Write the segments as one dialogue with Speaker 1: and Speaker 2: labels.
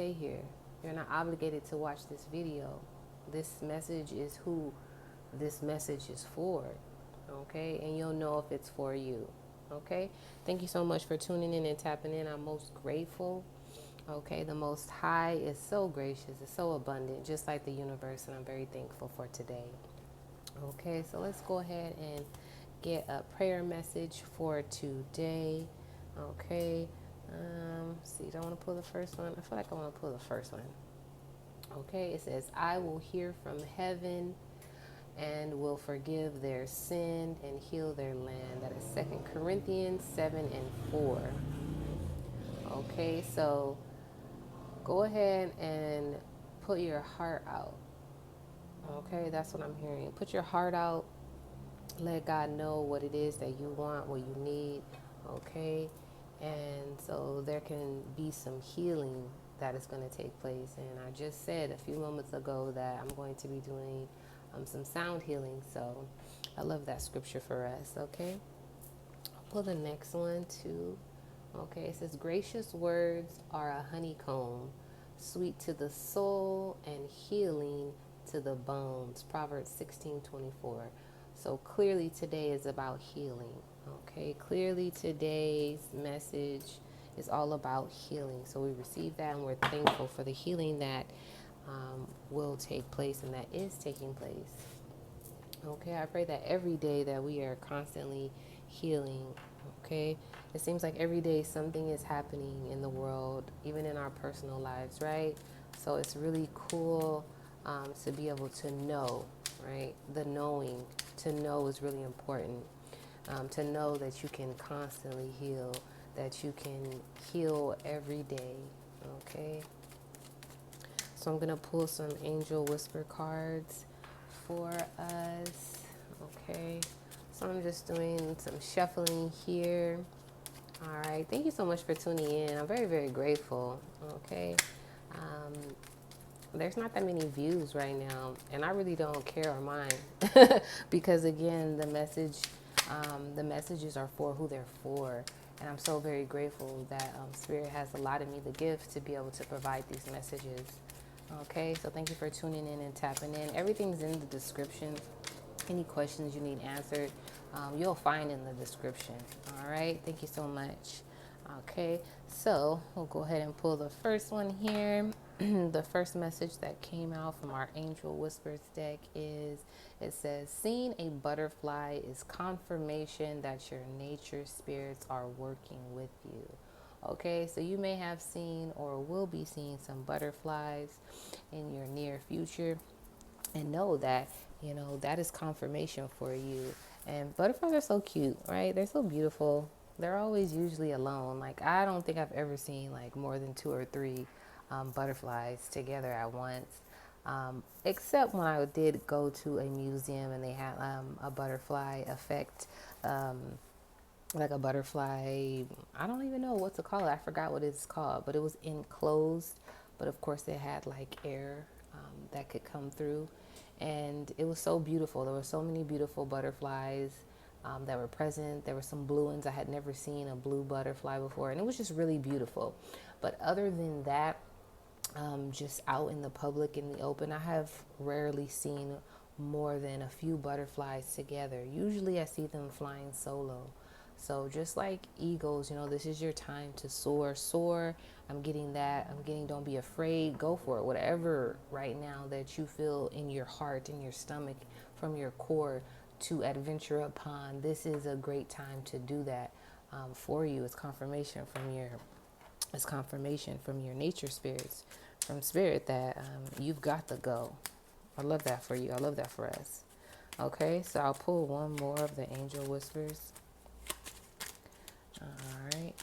Speaker 1: say here. You're not obligated to watch this video. This message is who this message is for. Okay? And you'll know if it's for you. Okay? Thank you so much for tuning in and tapping in. I'm most grateful. Okay? The Most High is so gracious, it's so abundant, just like the universe, and I'm very thankful for today. Okay, so let's go ahead and get a prayer message for today. Okay, see, do I want to pull the first one? I feel like I want to pull the first one. Okay, it says, I will hear from heaven and will forgive their sin and heal their land. That is 2 Corinthians 7 and 4. Okay, so go ahead and put your heart out. Okay, that's what I'm hearing. Put your heart out. Let God know what it is that you want, what you need. Okay, and so there can be some healing that is going to take place. And I just said a few moments ago that I'm going to be doing some sound healing. So I love that scripture for us. Okay, I'll pull the next one too. Okay, it says, gracious words are a honeycomb, sweet to the soul and healing to the bones. Proverbs 16:24. So clearly today is about healing. Okay, clearly today's message is all about healing. So we receive that and we're thankful for the healing that will take place and that is taking place. Okay, I pray that every day that we are constantly healing. Okay, it seems like every day something is happening in the world, even in our personal lives, right? So it's really cool to be able to know, right? The knowing, to know is really important. To know that you can constantly heal, that you can heal every day. Okay, so I'm going to pull some angel whisper cards for us. Okay, so I'm just doing some shuffling here. All right, thank you so much for tuning in. I'm very, very grateful. Okay, there's not that many views right now, and I really don't care or mind because again, the messages are for who they're for. And I'm so very grateful that Spirit has allotted me the gift to be able to provide these messages. Okay, so thank you for tuning in and tapping in. Everything's in the description. Any questions you need answered, you'll find in the description. All right, thank you so much. Okay, so we'll go ahead and pull the first one here. The first message that came out from our Angel Whispers deck is, it says, seeing a butterfly is confirmation that your nature spirits are working with you. Okay, so you may have seen or will be seeing some butterflies in your near future, and know that, you know, that is confirmation for you. And butterflies are so cute, right? They're so beautiful. They're always usually alone. Like, I don't think I've ever seen like more than 2 or 3 butterflies together at once. Except when I did go to a museum and they had a butterfly effect, like a butterfly, I don't even know what to call it. I forgot what it's called, but it was enclosed. But of course, it had like air that could come through. And it was so beautiful. There were so many beautiful butterflies that were present. There were some blue ones. I had never seen a blue butterfly before, and it was just really beautiful. But other than that, just out in the public, in the open, I have rarely seen more than a few butterflies together. Usually I see them flying solo. So just like eagles, you know, this is your time to soar. Soar. I'm getting that. I'm getting, don't be afraid. Go for it. Whatever right now that you feel in your heart, in your stomach, from your core to adventure upon, this is a great time to do that for you. It's confirmation from your nature spirits, from spirit, that you've got to go. I love that for you. I love that for us. Okay, so I'll pull one more of the angel whispers. All right.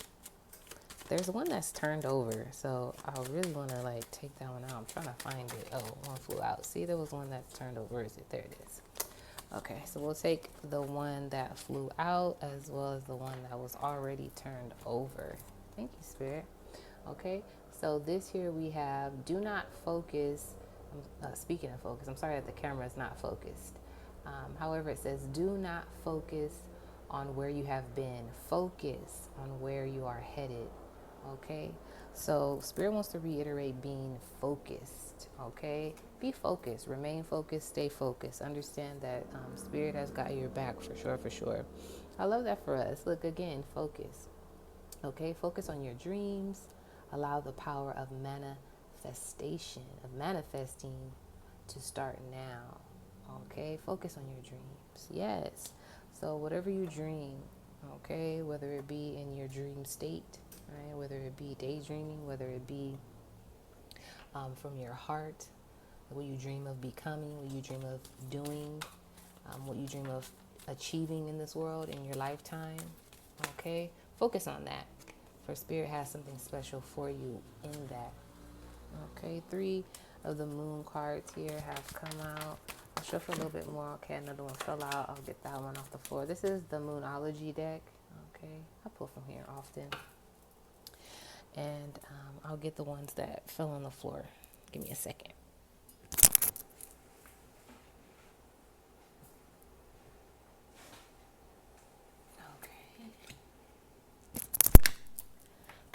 Speaker 1: There's one that's turned over, so I really want to like take that one out. I'm trying to find it. Oh, one flew out. See, there was one that's turned over. Is it? There it is. Okay, so we'll take the one that flew out as well as the one that was already turned over. Thank you, Spirit. Okay, so this here we have, do not focus. Speaking of focus, I'm sorry that the camera is not focused. However, it says, do not focus on where you have been. Focus on where you are headed. Okay, So Spirit wants to reiterate being focused, okay? Be focused, remain focused, stay focused. Understand that Spirit has got your back for sure, for sure. I love that for us. Look, again, focus, okay? Focus on your dreams. Allow the power of manifestation, of manifesting to start now, okay? Focus on your dreams, yes. So whatever you dream, okay, whether it be in your dream state, right, whether it be daydreaming, whether it be from your heart, what you dream of becoming, what you dream of doing, what you dream of achieving in this world in your lifetime, okay, focus on that, for Spirit has something special for you in that. Okay, 3 of the moon cards here have come out. I'll shuffle a little bit more. Okay, another one fell out. I'll get that one off the floor. This is the Moonology deck. Okay, I pull from here often. And I'll get the ones that fell on the floor. Give me a second. Okay.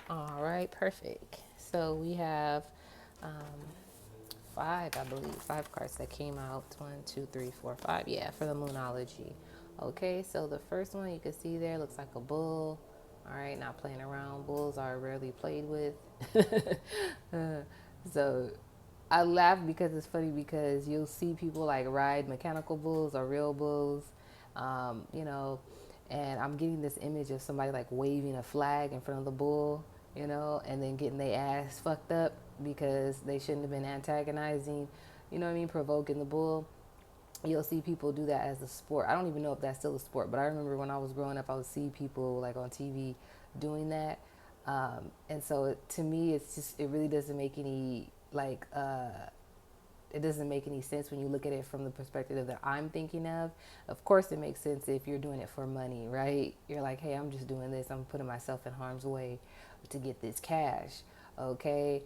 Speaker 1: All right, perfect. So we have 5, I believe, 5 cards that came out. 1, 2, 3, 4, 5. Yeah, for the Moonology. Okay, so the first one you can see there looks like a bull. All right, not playing around. Bulls are rarely played with. So I laugh because it's funny, because you'll see people like ride mechanical bulls or real bulls, you know, and I'm getting this image of somebody like waving a flag in front of the bull, you know, and then getting their ass fucked up because they shouldn't have been antagonizing, you know what I mean, provoking the bull. You'll see people do that as a sport. I don't even know if that's still a sport, but I remember when I was growing up, I would see people like on TV doing that. And so to me, it's just, it really doesn't make any like, it doesn't make any sense when you look at it from the perspective that I'm thinking of. Of course, it makes sense if you're doing it for money, right? You're like, hey, I'm just doing this. I'm putting myself in harm's way to get this cash, okay?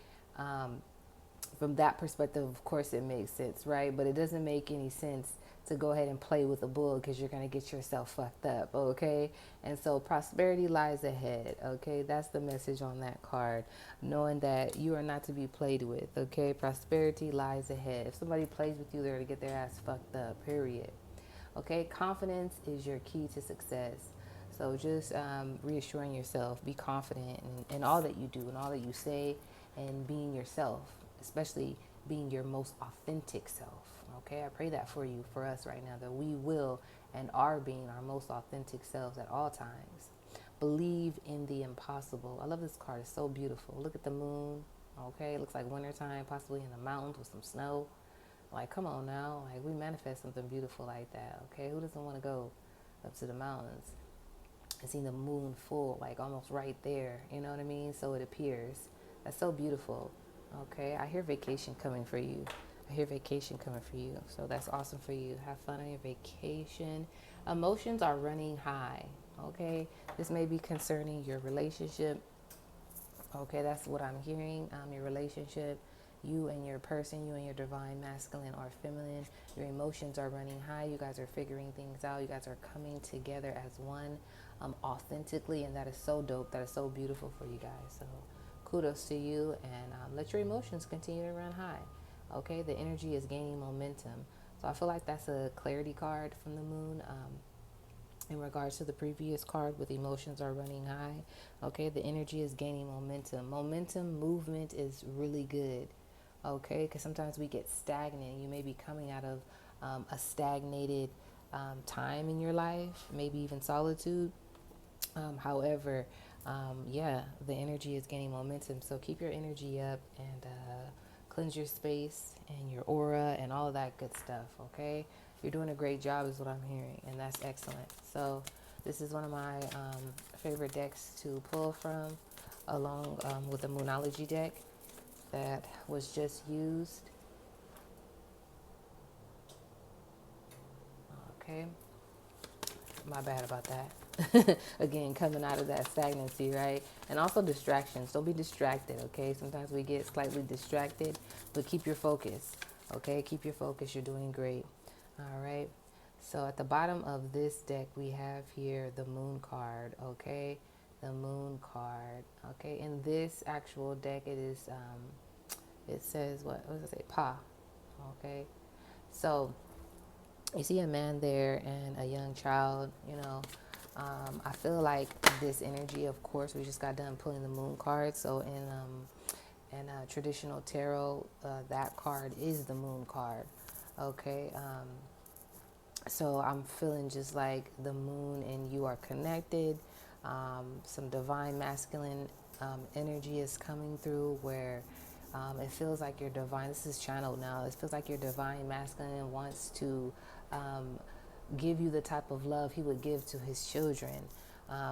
Speaker 1: From that perspective, of course, it makes sense, right? But it doesn't make any sense to go ahead and play with a bull, because you're going to get yourself fucked up, okay? And so prosperity lies ahead, okay? That's the message on that card, knowing that you are not to be played with, okay? Prosperity lies ahead. If somebody plays with you, they're going to get their ass fucked up, period. Okay, confidence is your key to success. So just reassuring yourself, be confident in all that you do and all that you say, and being yourself, especially being your most authentic self. Okay, I pray that for you, for us right now, that we will and are being our most authentic selves at all times. Believe in the impossible. I love this card. It's so beautiful. Look at the moon. Okay, it looks like wintertime, possibly in the mountains with some snow. Like, come on now. Like, we manifest something beautiful like that, okay? Who doesn't want to go up to the mountains and see the moon full, like almost right there? You know what I mean? So it appears. That's so beautiful, okay? I hear vacation coming for you. I hear vacation coming for you. So that's awesome for you. Have fun on your vacation. Emotions are running high, okay? This may be concerning your relationship. Okay, that's what I'm hearing. Your relationship, you and your person, you and your divine masculine or feminine, your emotions are running high. You guys are figuring things out. You guys are coming together as one, authentically, and that is so dope. That is so beautiful for you guys. So kudos to you, and let your emotions continue to run high. Okay, the energy is gaining momentum. So I feel like that's a clarity card from the moon. In regards to the previous card with emotions are running high, okay, the energy is gaining momentum. Momentum, movement is really good, okay, because sometimes we get stagnant. You may be coming out of a stagnated time in your life, maybe even solitude. However, yeah, the energy is gaining momentum. So keep your energy up and cleanse your space and your aura and all of that good stuff, okay? You're doing a great job is what I'm hearing, and that's excellent. So this is one of my favorite decks to pull from, along with the Moonology deck that was just used. Okay, my bad about that. Again, coming out of that stagnancy, right? And also distractions. Don't be distracted, okay? Sometimes we get slightly distracted, but keep your focus, okay? Keep your focus. You're doing great. All right. So at the bottom of this deck, we have here the moon card, okay? the moon card. Okay, in this actual deck, it is it says what does it say? Pa. Okay, so you see a man there and a young child. I feel like this energy. Of course, we just got done pulling the moon card. So in traditional tarot, that card is the moon card. Okay. So I'm feeling just like the moon and you are connected. Some divine masculine energy is coming through where it feels like your divine, this is channeled now, it feels like your divine masculine wants to give you the type of love he would give to his children.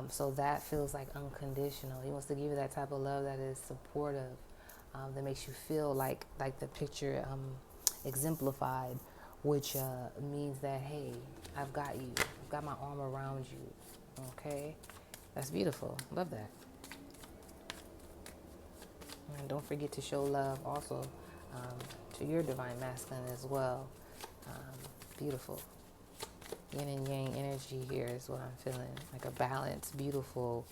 Speaker 1: So that feels like unconditional. He wants to give you that type of love that is supportive, that makes you feel like the picture exemplified, which means that, hey, I've got you. I've got my arm around you. Okay? That's beautiful. Love that. And don't forget to show love also to your divine masculine as well. Beautiful. Yin and yang energy here is what I'm feeling. Like a balanced, beautiful,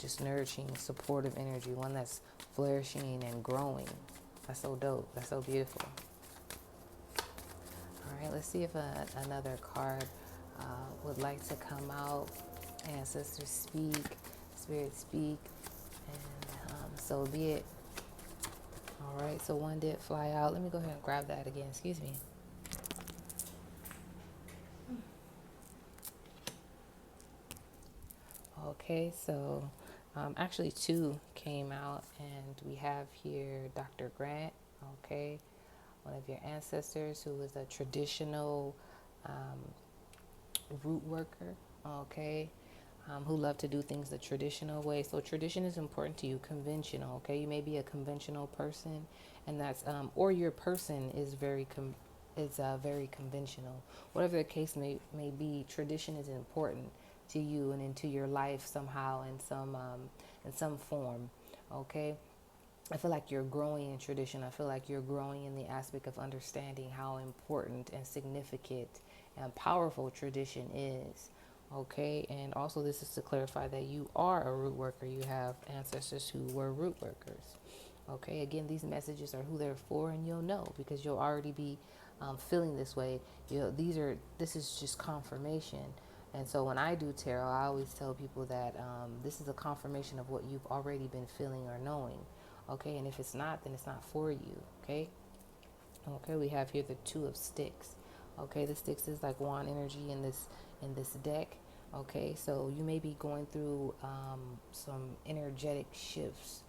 Speaker 1: just nourishing, supportive energy. One that's flourishing and growing. That's so dope. That's so beautiful. All right, let's see if another card would like to come out. Ancestors speak, spirit speak, and so be it. All right, so one did fly out. Let me go ahead and grab that again. Excuse me. Okay, so actually two came out, and we have here Dr. Grant. Okay, one of your ancestors who is a traditional root worker. Okay, who love to do things the traditional way. So tradition is important to you. Conventional. Okay, you may be a conventional person, and that's or your person is very very conventional. Whatever the case may be, tradition is important to you and into your life somehow in some form. Okay. I feel like you're growing in tradition. I feel like you're growing in the aspect of understanding how important and significant and powerful tradition is. Okay, and also this is to clarify that you are a root worker. You have ancestors who were root workers. Okay, again, these messages are who they're for, and you'll know because you'll already be feeling this way. This is just confirmation. And so when I do tarot, I always tell people that this is a confirmation of what you've already been feeling or knowing. Okay, and if it's not, then it's not for you. Okay. Okay, we have here the Two of Sticks. Okay, the sticks is like wand energy in this deck. Okay, so you may be going through some energetic shifts.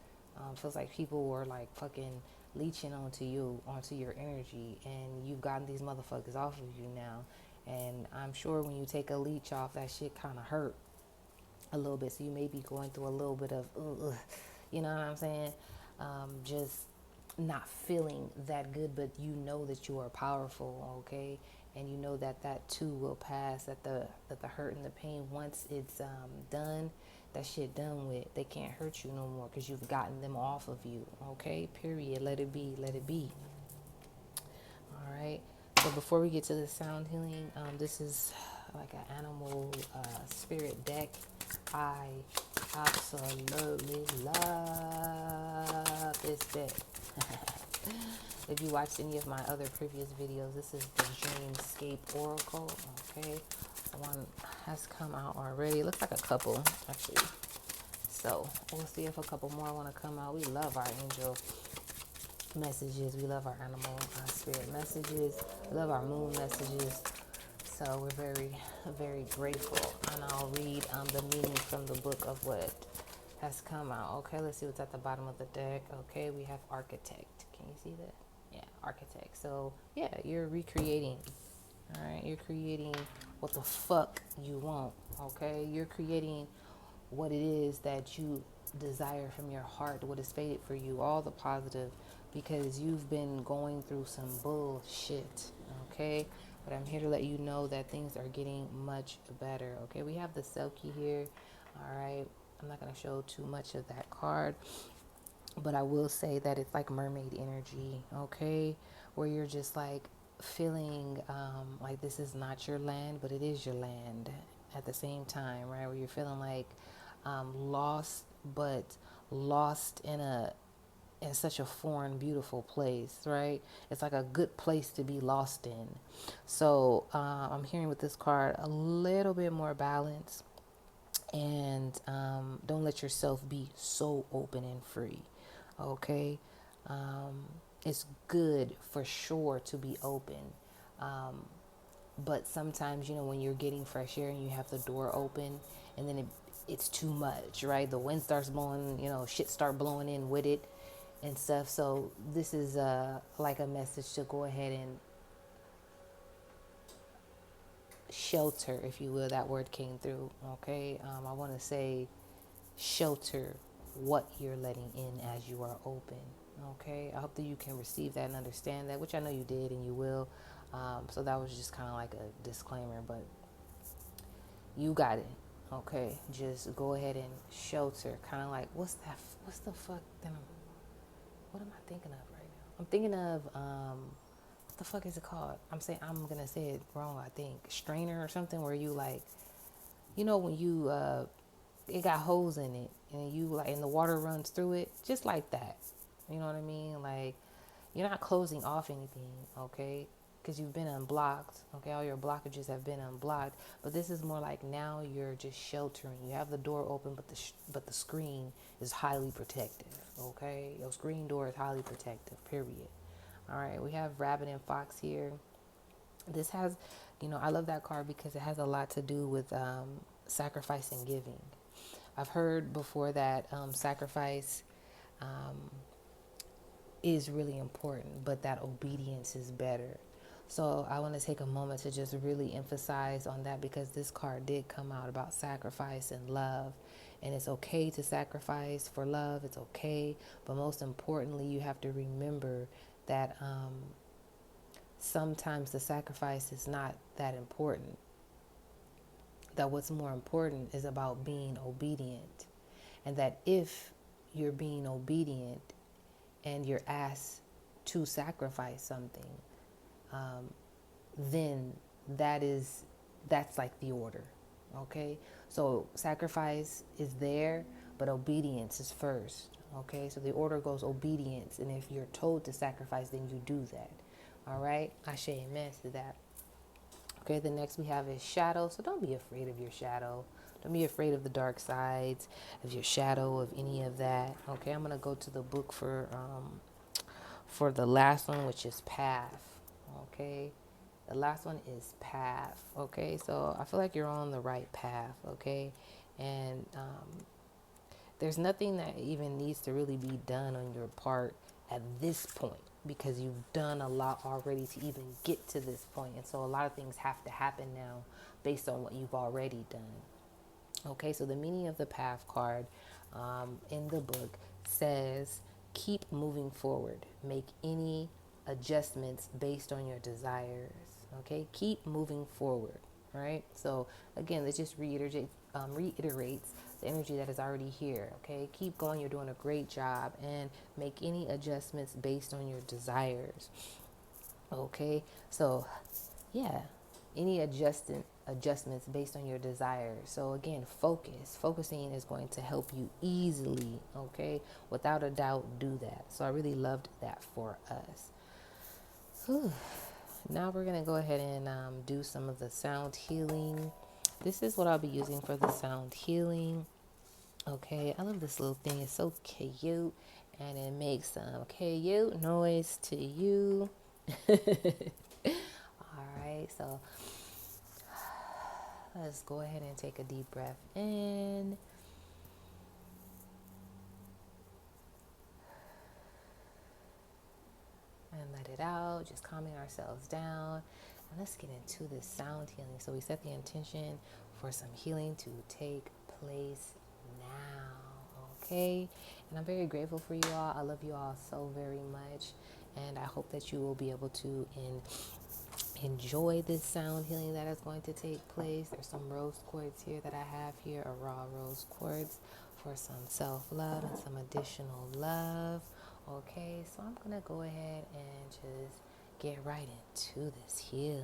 Speaker 1: Feels like people were like fucking leeching onto your energy, and you've gotten these motherfuckers off of you now. And I'm sure when you take a leech off, that shit kind of hurt a little bit. So you may be going through a little bit of, you know what I'm saying? Just not feeling that good, but you know that you are powerful, okay? And you know that too will pass, that the hurt and the pain, once it's done, that shit done with, they can't hurt you no more because you've gotten them off of you, okay? Period. Let it be. Let it be. All right. So before we get to the sound healing, this is like an animal spirit deck. I absolutely love this deck. If you watched any of my other previous videos, this is the Dreamscape Oracle. Okay, one has come out already. It looks like a couple actually. So we'll see if a couple more want to come out. We love our angel messages. We love our animal spirit messages. We love our moon messages. So we're very, very grateful. And I'll read the meaning from the book of what has come out. Okay, let's see what's at the bottom of the deck. Okay, we have Architect. Can you see that? Yeah, Architect. So yeah, you're recreating. All right, you're creating what the fuck you want. Okay, you're creating what it is that you desire from your heart, what is fated for you, all the positive, because you've been going through some bullshit. Okay, but I'm here to let you know that things are getting much better. Okay, we have the Selkie here. All right, I'm not going to show too much of that card, but I will say that it's like mermaid energy. Okay, where you're just like feeling like this is not your land, but it is your land at the same time, right? Where you're feeling like lost, but lost in such a foreign, beautiful place, right? It's like a good place to be lost in. So I'm hearing with this card a little bit more balance, and don't let yourself be so open and free. Okay, it's good for sure to be open, but sometimes, when you're getting fresh air and you have the door open, and then it's too much, right? The wind starts blowing, shit start blowing in with it and stuff. So this is like a message to go ahead and shelter, if you will. That word came through. Okay, I want to say shelter what you're letting in as you are open. Okay, I hope that you can receive that and understand that, which I know you did and you will. So that was just kind of like a disclaimer, but you got it. Okay, just go ahead and shelter. Kind of like, what's the fuck that what am I thinking of right now? I'm thinking of what the fuck is it called? I'm gonna say it wrong, I think. Strainer or something, where you like, when you it got holes in it and you like, and the water runs through it, just like that. You know what I mean? Like, you're not closing off anything, okay? Because you've been unblocked, okay? All your blockages have been unblocked, but this is more like now you're just sheltering. You have the door open, but the screen is highly protective, okay? Your screen door is highly protective, period. All right, we have Rabbit and Fox here. This has, I love that card because it has a lot to do with sacrifice and giving. I've heard before that sacrifice is really important, but that obedience is better. So I want to take a moment to just really emphasize on that, because this card did come out about sacrifice and love. And it's okay to sacrifice for love. It's okay. But most importantly, you have to remember that sometimes the sacrifice is not that important. That what's more important is about being obedient. And that if you're being obedient and you're asked to sacrifice something, then that's like the order. Okay, so sacrifice is there, but obedience is first. Okay, so the order goes obedience, and if you're told to sacrifice, then you do that. All right, Ashe, amen to that. Okay, the next we have is shadow. So don't be afraid of your shadow. Don't be afraid of the dark sides of your shadow, of any of that. Okay, I'm gonna go to the book for the last one, which is path. Okay, the last one is path. Okay, so I feel like you're on the right path. Okay, and there's nothing that even needs to really be done on your part at this point, because you've done a lot already to even get to this point. And so a lot of things have to happen now based on what you've already done. Okay, so the meaning of the path card in the book says, keep moving forward. Make any adjustments based on your desires. Okay, keep moving forward. Right. So again, this just reiterates the energy that is already here. Okay, keep going. You're doing a great job, and make any adjustments based on your desires. Okay, so yeah, any adjustments based on your desires. So again, focusing is going to help you easily, okay, without a doubt. Do that. So I really loved that for us. Whew. Now we're going to go ahead and do some of the sound healing. This is what I'll be using for the sound healing. Okay, I love this little thing. It's so cute, and it makes some cute noise to you. All right, so let's go ahead and take a deep breath in. And let it out, just calming ourselves down. And let's get into this sound healing. So we set the intention for some healing to take place now. Okay? And I'm very grateful for you all. I love you all so very much. And I hope that you will be able to enjoy this sound healing that is going to take place. There's some rose quartz here that I have here, a raw rose quartz, for some self-love and some additional love. Okay, so I'm going to go ahead and just get right into this healing.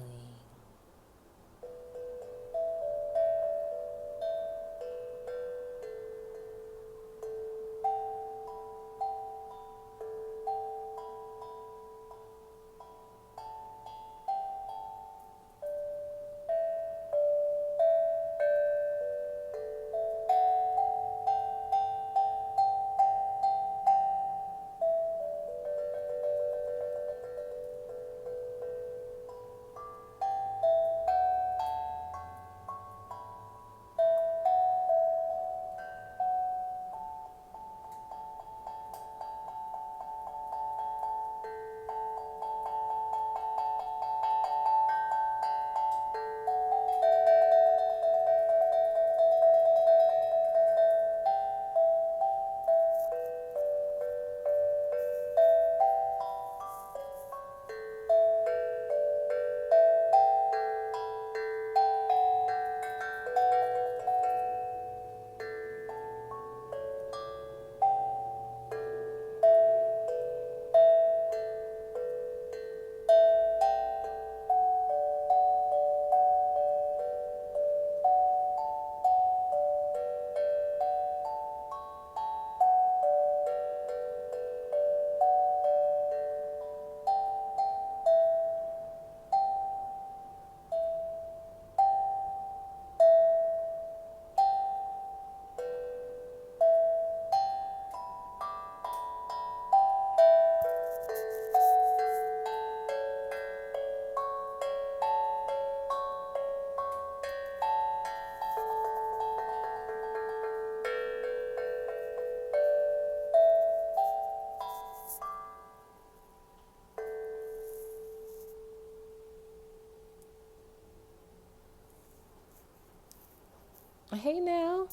Speaker 1: Hey now.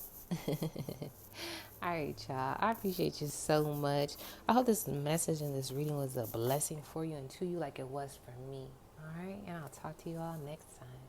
Speaker 1: All right, y'all. I appreciate you so much. I hope this message and this reading was a blessing for you and to you like it was for me. All right. And I'll talk to you all next time.